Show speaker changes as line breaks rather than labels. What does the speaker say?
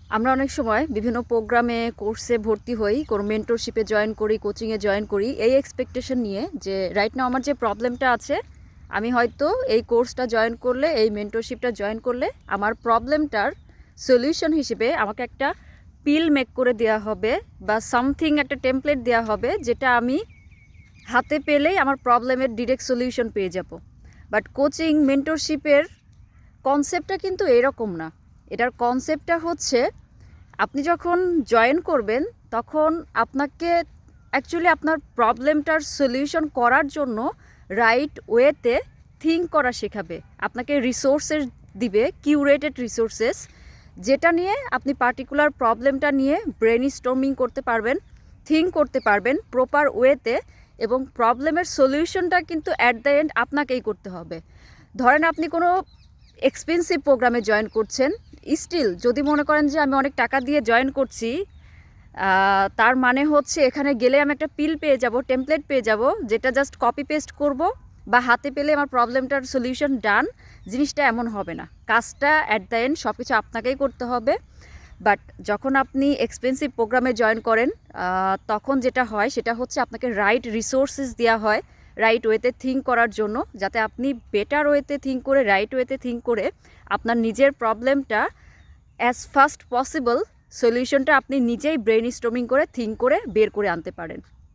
আমরা অনেক সময় বিভিন্ন প্রোগ্রামে কোর্সে ভর্তি হই, কোনো মেন্টরশিপে জয়েন করি, কোচিংয়ে জয়েন করি এই এক্সপেকটেশন নিয়ে যে রাইট নাও আমার যে প্রবলেমটা আছে, আমি হয়তো এই কোর্সটা জয়েন করলে, এই মেন্টরশিপটা জয়েন করলে আমার প্রবলেমটার সলিউশন হিসেবে আমাকে একটা পিল মেক করে দেওয়া হবে বা সামথিং একটা টেমপ্লেট দেওয়া হবে, যেটা আমি হাতে পেলেই আমার প্রবলেমের ডিরেক্ট সলিউশন পেয়ে যাব। বাট কোচিং মেন্টরশিপের কনসেপ্টটা কিন্তু এরকম না। এটার কনসেপ্টটা হচ্ছে আপনি যখন জয়েন করবেন তখন আপনাকে অ্যাকচুয়ালি আপনার প্রবলেমটার সলিউশন করার জন্য রাইট ওয়েতে থিঙ্ক করা শেখাবে। আপনাকে রিসোর্সেস দিবে, কিউরেটেড রিসোর্সেস, যেটা নিয়ে আপনি পার্টিকুলার প্রবলেমটা নিয়ে ব্রেন স্টর্মিং করতে পারবেন, থিঙ্ক করতে পারবেন প্রপার ওয়েতে, এবং প্রবলেমের সলিউশনটা কিন্তু অ্যাট দ্য এন্ড আপনাকেই করতে হবে। ধরেন আপনি কোনো এক্সপেন্সিভ প্রোগ্রামে জয়েন করছেন, স্টিল যদি মনে করেন যে আমি অনেক টাকা দিয়ে জয়েন করছি, তার মানে হচ্ছে এখানে গেলে আমি একটা পিল পেয়ে যাব, টেমপ্লেট পেয়ে যাব, যেটা জাস্ট কপি পেস্ট করব বা হাতে পেলে আমার প্রবলেমটার সলিউশন ডান। জিনিসটা এমন হবে না। কাজটা অ্যাট দ্য এন্ড সব কিছু আপনাকেই করতে হবে। বাট যখন আপনি এক্সপেন্সিভ প্রোগ্রামে জয়েন করেন তখন যেটা হয় সেটা হচ্ছে আপনাকে রাইট রিসোর্সেস দেওয়া হয় রাইট ওয়েতে থিঙ্ক করার জন্য, যাতে আপনি বেটার ওয়েতে থিঙ্ক করে, রাইট ওয়েতে থিঙ্ক করে আপনার নিজের প্রবলেমটা অ্যাজ ফাস্ট পসিবল সলিউশনটা আপনি নিজেই ব্রেন স্টর্মিং করে থিঙ্ক করে বের করে আনতে পারেন।